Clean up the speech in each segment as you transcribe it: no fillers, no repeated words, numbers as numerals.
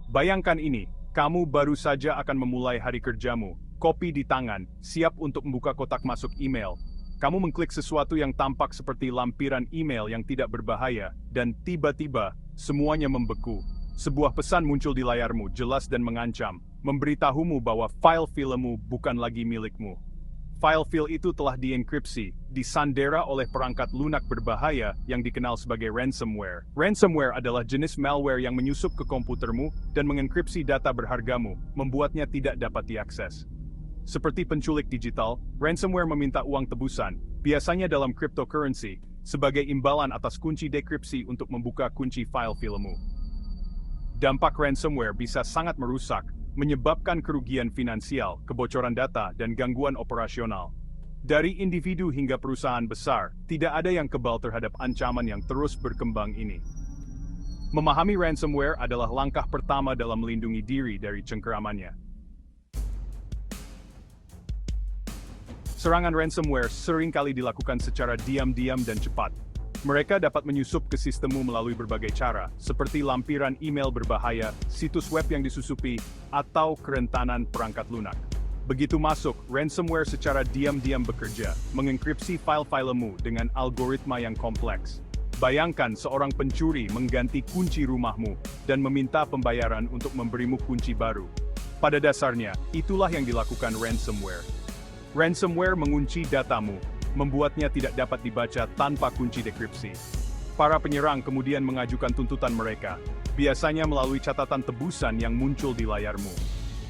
Bayangkan ini, kamu baru saja akan memulai hari kerjamu, kopi di tangan, siap untuk membuka kotak masuk email. Kamu mengklik sesuatu yang tampak seperti lampiran email yang tidak berbahaya, dan tiba-tiba, semuanya membeku. Sebuah pesan muncul di layarmu, jelas dan mengancam, memberitahumu bahwa file filmmu bukan lagi milikmu. File-file itu telah dienkripsi, disandera oleh perangkat lunak berbahaya yang dikenal sebagai ransomware. Ransomware adalah jenis malware yang menyusup ke komputermu dan mengenkripsi data berhargamu, membuatnya tidak dapat diakses. Seperti penculik digital, ransomware meminta uang tebusan, biasanya dalam cryptocurrency, sebagai imbalan atas kunci dekripsi untuk membuka kunci file filmmu. Dampak ransomware bisa sangat merusak, menyebabkan kerugian finansial, kebocoran data, dan gangguan operasional. Dari individu hingga perusahaan besar, tidak ada yang kebal terhadap ancaman yang terus berkembang ini. Memahami ransomware adalah langkah pertama dalam melindungi diri dari cengkeramannya. Serangan ransomware seringkali dilakukan secara diam-diam dan cepat. Mereka dapat menyusup ke sistemmu melalui berbagai cara, seperti lampiran email berbahaya, situs web yang disusupi, atau kerentanan perangkat lunak. Begitu masuk, ransomware secara diam-diam bekerja, mengenkripsi file-filemu dengan algoritma yang kompleks. Bayangkan seorang pencuri mengganti kunci rumahmu dan meminta pembayaran untuk memberimu kunci baru. Pada dasarnya, itulah yang dilakukan ransomware. Ransomware mengunci datamu, membuatnya tidak dapat dibaca tanpa kunci dekripsi. Para penyerang kemudian mengajukan tuntutan mereka, biasanya melalui catatan tebusan yang muncul di layarmu.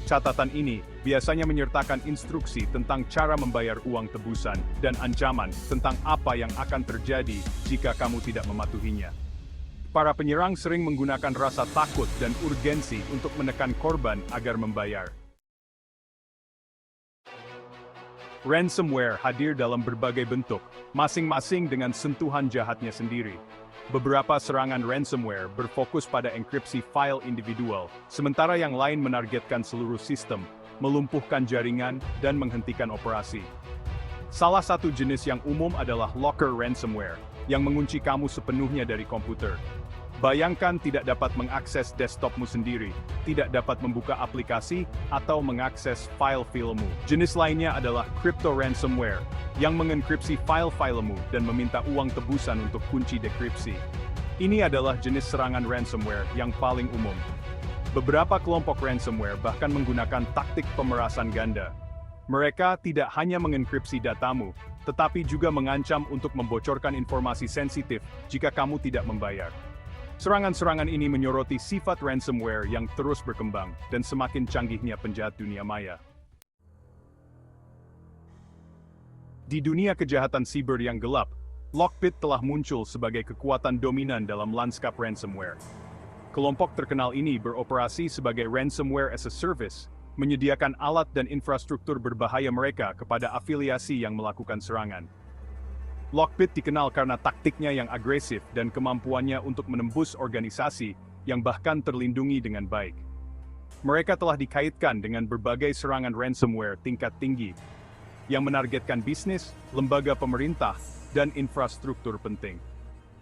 Catatan ini biasanya menyertakan instruksi tentang cara membayar uang tebusan dan ancaman tentang apa yang akan terjadi jika kamu tidak mematuhinya. Para penyerang sering menggunakan rasa takut dan urgensi untuk menekan korban agar membayar. Ransomware hadir dalam berbagai bentuk, masing-masing dengan sentuhan jahatnya sendiri. Beberapa serangan ransomware berfokus pada enkripsi file individual, sementara yang lain menargetkan seluruh sistem, melumpuhkan jaringan, dan menghentikan operasi. Salah satu jenis yang umum adalah locker ransomware, yang mengunci kamu sepenuhnya dari komputer. Bayangkan tidak dapat mengakses desktopmu sendiri, tidak dapat membuka aplikasi, atau mengakses file-filemu. Jenis lainnya adalah crypto ransomware, yang mengenkripsi file-filemu dan meminta uang tebusan untuk kunci dekripsi. Ini adalah jenis serangan ransomware yang paling umum. Beberapa kelompok ransomware bahkan menggunakan taktik pemerasan ganda. Mereka tidak hanya mengenkripsi datamu, tetapi juga mengancam untuk membocorkan informasi sensitif jika kamu tidak membayar. Serangan-serangan ini menyoroti sifat ransomware yang terus berkembang dan semakin canggihnya penjahat dunia maya. Di dunia kejahatan siber yang gelap, Lockbit telah muncul sebagai kekuatan dominan dalam lanskap ransomware. Kelompok terkenal ini beroperasi sebagai ransomware as a service, menyediakan alat dan infrastruktur berbahaya mereka kepada afiliasi yang melakukan serangan. Lockbit dikenal karena taktiknya yang agresif dan kemampuannya untuk menembus organisasi yang bahkan terlindungi dengan baik. Mereka telah dikaitkan dengan berbagai serangan ransomware tingkat tinggi yang menargetkan bisnis, lembaga pemerintah, dan infrastruktur penting.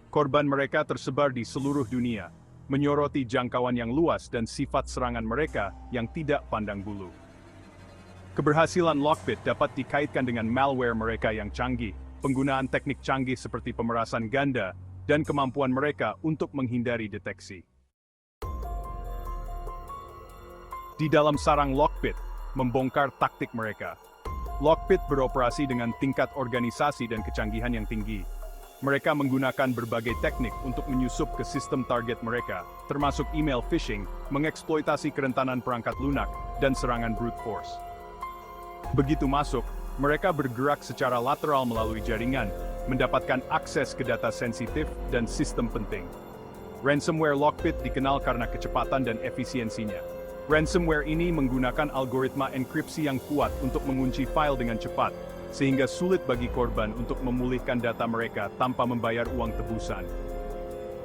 Korban mereka tersebar di seluruh dunia, menyoroti jangkauan yang luas dan sifat serangan mereka yang tidak pandang bulu. Keberhasilan Lockbit dapat dikaitkan dengan malware mereka yang canggih, penggunaan teknik canggih seperti pemerasan ganda, dan kemampuan mereka untuk menghindari deteksi. Di dalam sarang Lockbit, membongkar taktik mereka. Lockbit beroperasi dengan tingkat organisasi dan kecanggihan yang tinggi. Mereka menggunakan berbagai teknik untuk menyusup ke sistem target mereka, termasuk email phishing, mengeksploitasi kerentanan perangkat lunak, dan serangan brute force. Begitu masuk, mereka bergerak secara lateral melalui jaringan, mendapatkan akses ke data sensitif dan sistem penting. Ransomware Lockbit dikenal karena kecepatan dan efisiensinya. Ransomware ini menggunakan algoritma enkripsi yang kuat untuk mengunci file dengan cepat, sehingga sulit bagi korban untuk memulihkan data mereka tanpa membayar uang tebusan.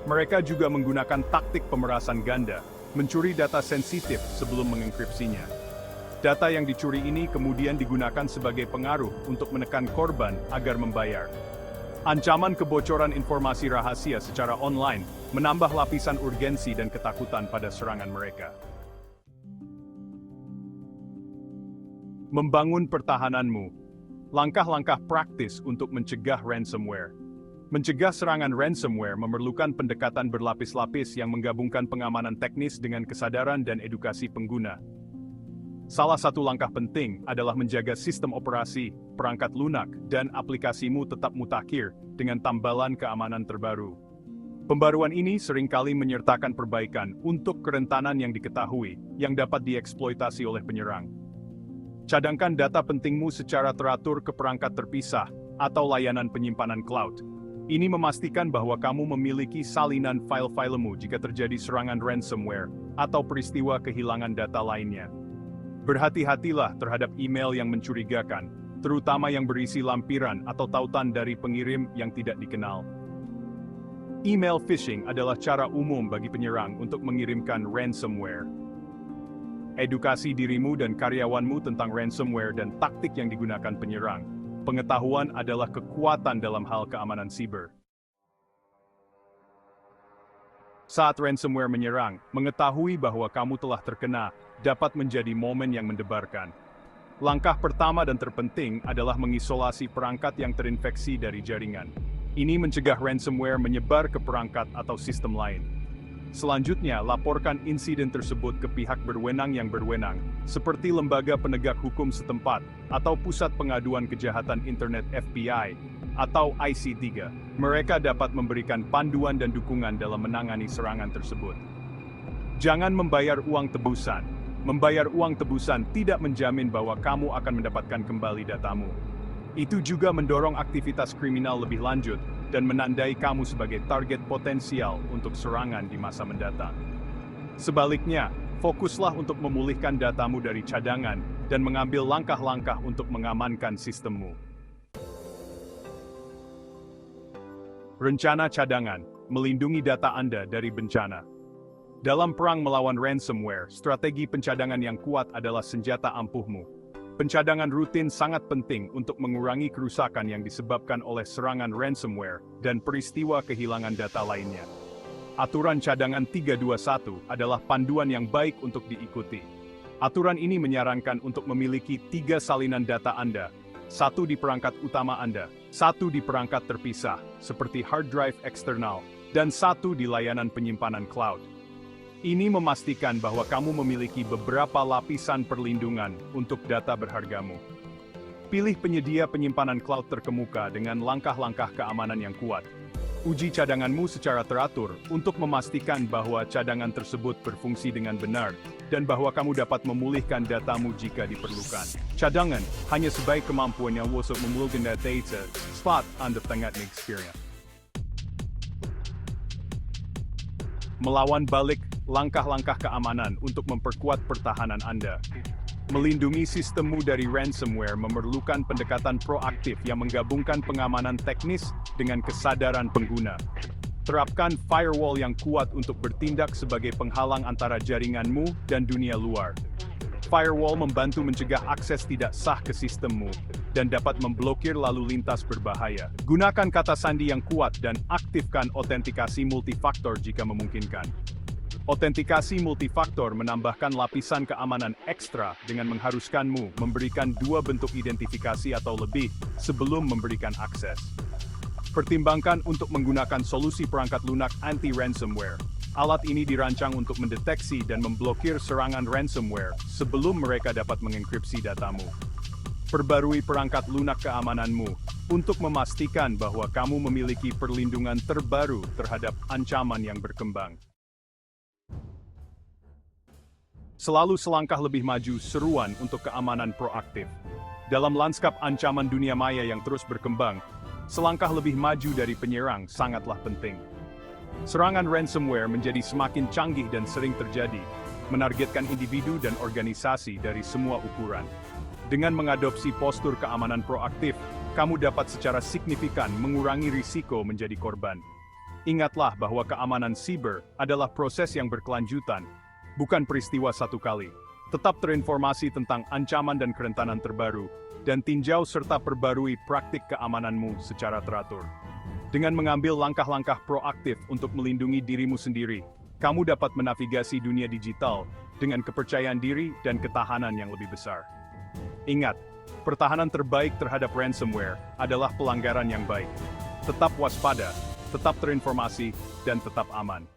Mereka juga menggunakan taktik pemerasan ganda, mencuri data sensitif sebelum mengenkripsinya. Data yang dicuri ini kemudian digunakan sebagai pengaruh untuk menekan korban agar membayar. Ancaman kebocoran informasi rahasia secara online menambah lapisan urgensi dan ketakutan pada serangan mereka. Membangun pertahananmu. Langkah-langkah praktis untuk mencegah ransomware. Mencegah serangan ransomware memerlukan pendekatan berlapis-lapis yang menggabungkan pengamanan teknis dengan kesadaran dan edukasi pengguna. Salah satu langkah penting adalah menjaga sistem operasi, perangkat lunak, dan aplikasimu tetap mutakhir dengan tambalan keamanan terbaru. Pembaruan ini seringkali menyertakan perbaikan untuk kerentanan yang diketahui, yang dapat dieksploitasi oleh penyerang. Cadangkan data pentingmu secara teratur ke perangkat terpisah atau layanan penyimpanan cloud. Ini memastikan bahwa kamu memiliki salinan file-filemu jika terjadi serangan ransomware atau peristiwa kehilangan data lainnya. Berhati-hatilah terhadap email yang mencurigakan, terutama yang berisi lampiran atau tautan dari pengirim yang tidak dikenal. Email phishing adalah cara umum bagi penyerang untuk mengirimkan ransomware. Edukasi dirimu dan karyawanmu tentang ransomware dan taktik yang digunakan penyerang. Pengetahuan adalah kekuatan dalam hal keamanan siber. Saat ransomware menyerang, mengetahui bahwa kamu telah terkena dapat menjadi momen yang mendebarkan. Langkah pertama dan terpenting adalah mengisolasi perangkat yang terinfeksi dari jaringan. Ini mencegah ransomware menyebar ke perangkat atau sistem lain. Selanjutnya, laporkan insiden tersebut ke pihak berwenang yang berwenang, seperti Lembaga Penegak Hukum setempat, atau Pusat Pengaduan Kejahatan Internet FBI, atau IC3. Mereka dapat memberikan panduan dan dukungan dalam menangani serangan tersebut. Jangan membayar uang tebusan. Membayar uang tebusan tidak menjamin bahwa kamu akan mendapatkan kembali datamu. Itu juga mendorong aktivitas kriminal lebih lanjut dan menandai kamu sebagai target potensial untuk serangan di masa mendatang. Sebaliknya, fokuslah untuk memulihkan datamu dari cadangan dan mengambil langkah-langkah untuk mengamankan sistemmu. Rencana cadangan, melindungi data Anda dari bencana. Dalam perang melawan ransomware, strategi pencadangan yang kuat adalah senjata ampuhmu. Pencadangan rutin sangat penting untuk mengurangi kerusakan yang disebabkan oleh serangan ransomware dan peristiwa kehilangan data lainnya. Aturan cadangan 321 adalah panduan yang baik untuk diikuti. Aturan ini menyarankan untuk memiliki 3 salinan data Anda, 1 di perangkat utama Anda, 1 di perangkat terpisah, seperti hard drive eksternal, dan 1 di layanan penyimpanan cloud. Ini memastikan bahwa kamu memiliki beberapa lapisan perlindungan untuk data berhargamu. Pilih penyedia penyimpanan cloud terkemuka dengan langkah-langkah keamanan yang kuat. Uji cadanganmu secara teratur untuk memastikan bahwa cadangan tersebut berfungsi dengan benar dan bahwa kamu dapat memulihkan datamu jika diperlukan. Cadangan hanya sebaik kemampuan yang untuk memulihkan data saat Anda tengah experience. Melawan balik langkah-langkah keamanan untuk memperkuat pertahanan Anda. Melindungi sistemmu dari ransomware memerlukan pendekatan proaktif yang menggabungkan pengamanan teknis dengan kesadaran pengguna. Terapkan firewall yang kuat untuk bertindak sebagai penghalang antara jaringanmu dan dunia luar. Firewall membantu mencegah akses tidak sah ke sistemmu dan dapat memblokir lalu lintas berbahaya. Gunakan kata sandi yang kuat dan aktifkan autentikasi multifaktor jika memungkinkan. Autentikasi multifaktor menambahkan lapisan keamanan ekstra dengan mengharuskanmu memberikan 2 bentuk identifikasi atau lebih sebelum memberikan akses. Pertimbangkan untuk menggunakan solusi perangkat lunak anti-ransomware. Alat ini dirancang untuk mendeteksi dan memblokir serangan ransomware sebelum mereka dapat mengenkripsi datamu. Perbarui perangkat lunak keamananmu untuk memastikan bahwa kamu memiliki perlindungan terbaru terhadap ancaman yang berkembang. Selalu selangkah lebih maju seruan untuk keamanan proaktif. Dalam lanskap ancaman dunia maya yang terus berkembang, selangkah lebih maju dari penyerang sangatlah penting. Serangan ransomware menjadi semakin canggih dan sering terjadi, menargetkan individu dan organisasi dari semua ukuran. Dengan mengadopsi postur keamanan proaktif, kamu dapat secara signifikan mengurangi risiko menjadi korban. Ingatlah bahwa keamanan siber adalah proses yang berkelanjutan, bukan peristiwa satu kali. Tetap terinformasi tentang ancaman dan kerentanan terbaru, dan tinjau serta perbarui praktik keamananmu secara teratur. Dengan mengambil langkah-langkah proaktif untuk melindungi dirimu sendiri, kamu dapat menavigasi dunia digital dengan kepercayaan diri dan ketahanan yang lebih besar. Ingat, pertahanan terbaik terhadap ransomware adalah pelanggaran yang baik. Tetap waspada, tetap terinformasi, dan tetap aman.